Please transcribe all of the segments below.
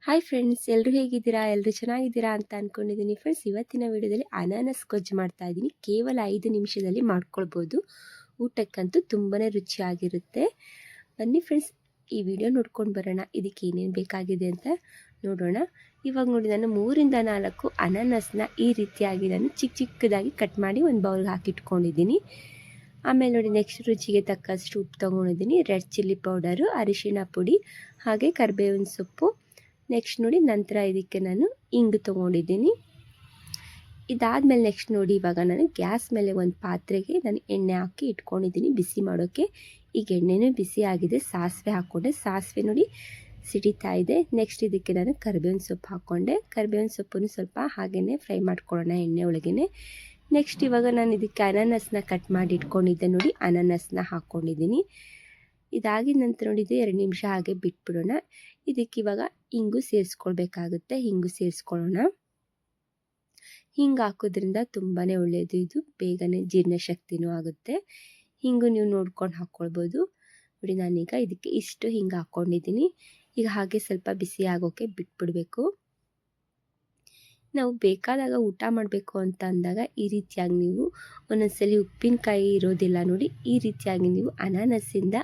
Hi friends, ಎಲ್ಲರೂ ಹೇಗಿದ್ದೀರಾ? ಎಲ್ಲರೂ ಚೆನ್ನಾಗಿದ್ದೀರಾ ಅಂತ ಅಂದ್ಕೊಂಡಿದ್ದೀನಿ. ಫ್ರೆಂಡ್ಸ್, ಇವತ್ತಿನ ವಿಡಿಯೋದಲ್ಲಿ ಅನಾನಸ್ ಗೊಜ್ಜು ಮಾಡ್ತಾ ಇದ್ದೀನಿ. ಕೇವಲ 5 ನಿಮಿಷದಲ್ಲಿ ಮಾಡ್ಕೊಳ್ಬೋದು. ಊಟಕ್ಕಂತೂ ತುಂಬಾ ರುಚಿಯಾಗಿರುತ್ತೆ. ಬನ್ನಿ ಫ್ರೆಂಡ್ಸ್, ಈ ವಿಡಿಯೋ ನೋಡ್ಕೊಂಡು ಬರೋಣ. ಇದಕ್ಕೆ ಏನೇನು ಬೇಕಾಗಿದೆ ಅಂತ ನೋಡೋಣ. ಇವಾಗ ನೋಡಿ, ನಾನು 3ರಿಂದ 4 ಅನಾನಸ್ನ ಈ ರೀತಿಯಾಗಿ ನಾನು ಚಿಕ್ಕದಾಗಿ ಕಟ್ ಮಾಡಿ ಒಂದು ಬೌಲ್ಗೆ ಹಾಕಿಟ್ಕೊಂಡಿದ್ದೀನಿ. ಆಮೇಲೆ ನೋಡಿ, ನೆಕ್ಸ್ಟ್ ರುಚಿಗೆ ತಕ್ಕಷ್ಟು ಉಪ್ಪು ತೊಗೊಂಡಿದ್ದೀನಿ, ರೆಡ್ ಚಿಲ್ಲಿ ಪೌಡರು, ಅರಿಶಿಣ ಪುಡಿ, ಹಾಗೆ ಕರಿಬೇವಿನ ಸೊಪ್ಪು. ನೆಕ್ಸ್ಟ್ ನೋಡಿ, ನಂತರ ಇದಕ್ಕೆ ನಾನು ಇಂಗು ತೊಗೊಂಡಿದ್ದೀನಿ. ಇದಾದಮೇಲೆ ನೆಕ್ಸ್ಟ್ ನೋಡಿ, ಇವಾಗ ನಾನು ಗ್ಯಾಸ್ ಮೇಲೆ ಒಂದು ಪಾತ್ರೆಗೆ ನಾನು ಎಣ್ಣೆ ಹಾಕಿ ಇಟ್ಕೊಂಡಿದ್ದೀನಿ ಬಿಸಿ ಮಾಡೋಕ್ಕೆ. ಈಗ ಎಣ್ಣೆನೂ ಬಿಸಿ ಆಗಿದೆ. ಸಾಸಿವೆ ಹಾಕ್ಕೊಂಡೆ. ಸಾಸಿವೆ ನೋಡಿ ಸಿಡಿತಾ ಇದೆ. ನೆಕ್ಸ್ಟ್ ಇದಕ್ಕೆ ನಾನು ಕರಿಬೇವಿನ ಸೊಪ್ಪು ಹಾಕ್ಕೊಂಡೆ. ಕರಿಬೇವಿನ ಸೊಪ್ಪನ್ನು ಸ್ವಲ್ಪ ಹಾಗೆಯೇ ಫ್ರೈ ಮಾಡ್ಕೊಳ್ಳೋಣ ಎಣ್ಣೆ ಒಳಗೇ. ನೆಕ್ಸ್ಟ್ ಇವಾಗ ನಾನು ಇದಕ್ಕೆ ಅನಾನಸ್ನ ಕಟ್ ಮಾಡಿ ಇಟ್ಕೊಂಡಿದ್ದೆ ನೋಡಿ, ಅನಾನಸ್ನ ಹಾಕ್ಕೊಂಡಿದ್ದೀನಿ. ಇದಾಗಿದ ನಂತರ ನೋಡಿ, ಇದು 2 ನಿಮಿಷ ಹಾಗೆ ಬಿಟ್ಬಿಡೋಣ. ಇದಕ್ಕೆ ಇವಾಗ ಹಿಂಗು ಸೇರಿಸ್ಕೊಳ್ಬೇಕಾಗುತ್ತೆ. ಹಿಂಗು ಸೇರಿಸ್ಕೊಳ್ಳೋಣ. ಹಿಂಗೆ ಹಾಕೋದ್ರಿಂದ ತುಂಬಾ ಒಳ್ಳೆಯದು. ಇದು ಬೇಗನೆ ಜೀರ್ಣಶಕ್ತಿನೂ ಆಗುತ್ತೆ. ಹಿಂಗು ನೀವು ನೋಡ್ಕೊಂಡು ಹಾಕ್ಕೊಳ್ಬೋದು. ನೋಡಿ, ನಾನೀಗ ಇದಕ್ಕೆ ಇಷ್ಟು ಹಿಂಗೆ ಹಾಕ್ಕೊಂಡಿದ್ದೀನಿ. ಈಗ ಹಾಗೆ ಸ್ವಲ್ಪ ಬಿಸಿ ಆಗೋಕ್ಕೆ ಬಿಟ್ಬಿಡಬೇಕು. ನಾವು ಬೇಕಾದಾಗ ಊಟ ಮಾಡಬೇಕು ಅಂತ ಅಂದಾಗ ಈ ರೀತಿಯಾಗಿ ನೀವು ಒಂದೊಂದ್ಸಲಿ ಉಪ್ಪಿನಕಾಯಿ ಇರೋದಿಲ್ಲ ನೋಡಿ, ಈ ರೀತಿಯಾಗಿ ನೀವು ಅನಾನಸ್ಸಿಂದ,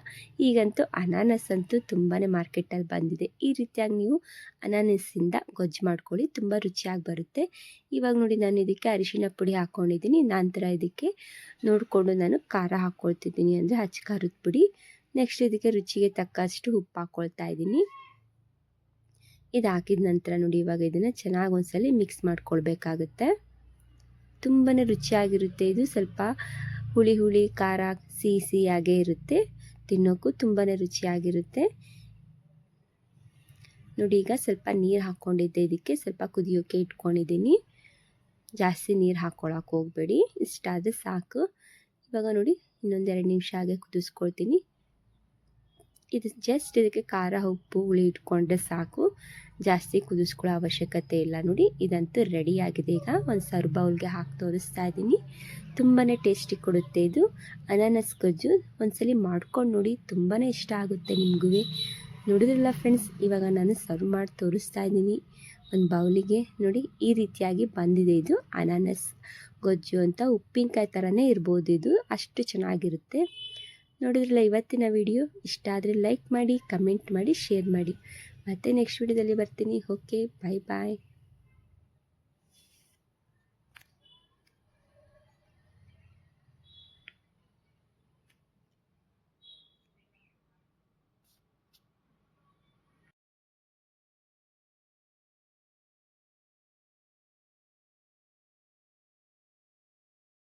ಈಗಂತೂ ಅನಾನಸ್ ಅಂತೂ ತುಂಬಾ ಮಾರ್ಕೆಟಲ್ಲಿ ಬಂದಿದೆ, ಈ ರೀತಿಯಾಗಿ ನೀವು ಅನಾನಸ್ಸಿಂದ ಗೊಜ್ಜು ಮಾಡ್ಕೊಳ್ಳಿ, ತುಂಬ ರುಚಿಯಾಗಿ ಬರುತ್ತೆ. ಇವಾಗ ನೋಡಿ, ನಾನು ಇದಕ್ಕೆ ಅರಿಶಿಣ ಪುಡಿ ಹಾಕ್ಕೊಂಡಿದ್ದೀನಿ. ನಂತರ ಇದಕ್ಕೆ ನೋಡಿಕೊಂಡು ನಾನು ಖಾರ ಹಾಕ್ಕೊಳ್ತಿದ್ದೀನಿ, ಅಂದರೆ ಹಚ್ಚ ಖಾರದ ಪುಡಿ. ನೆಕ್ಸ್ಟ್ ಇದಕ್ಕೆ ರುಚಿಗೆ ತಕ್ಕಷ್ಟು ಉಪ್ಪು ಹಾಕ್ಕೊಳ್ತಾ ಇದ್ದೀನಿ. ಇದು ಹಾಕಿದ ನಂತರ ನೋಡಿ, ಇವಾಗ ಇದನ್ನು ಚೆನ್ನಾಗಿ ಒಂದ್ಸಲಿ ಮಿಕ್ಸ್ ಮಾಡ್ಕೊಳ್ಬೇಕಾಗುತ್ತೆ. ತುಂಬಾ ರುಚಿಯಾಗಿರುತ್ತೆ. ಇದು ಸ್ವಲ್ಪ ಹುಳಿ ಹುಳಿ ಖಾರ ಸಿಹಿಯಾಗೇ ಇರುತ್ತೆ. ತಿನ್ನೋಕ್ಕೂ ತುಂಬಾ ರುಚಿಯಾಗಿರುತ್ತೆ. ನೋಡಿ, ಈಗ ಸ್ವಲ್ಪ ನೀರು ಹಾಕ್ಕೊಂಡಿದ್ದೆ. ಇದಕ್ಕೆ ಸ್ವಲ್ಪ ಕುದಿಯೋಕ್ಕೆ ಇಟ್ಕೊಂಡಿದ್ದೀನಿ. ಜಾಸ್ತಿ ನೀರು ಹಾಕ್ಕೊಳಕ್ಕೆ ಹೋಗಬೇಡಿ, ಇಷ್ಟಾದರೆ ಸಾಕು. ಇವಾಗ ನೋಡಿ, ಇನ್ನೊಂದು 2 ನಿಮಿಷ ಹಾಗೆ ಕುದಿಸ್ಕೊಳ್ತೀನಿ. ಇದು ಜಸ್ಟ್ ಇದಕ್ಕೆ ಖಾರ ಉಪ್ಪು ಹುಳಿ ಇಟ್ಕೊಂಡ್ರೆ ಸಾಕು, ಜಾಸ್ತಿ ಕುದಿಸ್ಕೊಳ್ಳೋ ಅವಶ್ಯಕತೆ ಇಲ್ಲ. ನೋಡಿ, ಇದಂತೂ ರೆಡಿಯಾಗಿದೆ. ಈಗ ಒಂದು ಸರ್ವ್ ಬೌಲ್ಗೆ ಹಾಕಿ ತೋರಿಸ್ತಾ ಇದ್ದೀನಿ. ತುಂಬಾ ಟೇಸ್ಟಿ ಕೊಡುತ್ತೆ ಇದು ಅನಾನಸ್ ಗೊಜ್ಜು. ಒಂದ್ಸಲಿ ಮಾಡ್ಕೊಂಡು ನೋಡಿ, ತುಂಬಾ ಇಷ್ಟ ಆಗುತ್ತೆ ನಿಮಗೂ. ನೋಡಿದ್ರಲ್ಲ ಫ್ರೆಂಡ್ಸ್, ಇವಾಗ ನಾನು ಸರ್ವ್ ಮಾಡಿ ತೋರಿಸ್ತಾ ಇದ್ದೀನಿ ಒಂದು ಬೌಲಿಗೆ. ನೋಡಿ, ಈ ರೀತಿಯಾಗಿ ಬಂದಿದೆ ಇದು ಅನಾನಸ್ ಗೊಜ್ಜು ಅಂತ. ಉಪ್ಪಿನಕಾಯಿ ಥರನೇ ಇರ್ಬೋದು, ಇದು ಅಷ್ಟು ಚೆನ್ನಾಗಿರುತ್ತೆ. ನೋಡಿದ್ರಲ್ಲ ಇವತ್ತಿನ ವಿಡಿಯೋ. ಇಷ್ಟ ಆದರೆ ಲೈಕ್ ಮಾಡಿ, ಕಮೆಂಟ್ ಮಾಡಿ, ಶೇರ್ ಮಾಡಿ. ಮತ್ತೆ ನೆಕ್ಸ್ಟ್ ವಿಡಿಯೋದಲ್ಲಿ ಬರ್ತೀನಿ. ಓಕೆ, ಬಾಯ್ ಬಾಯ್.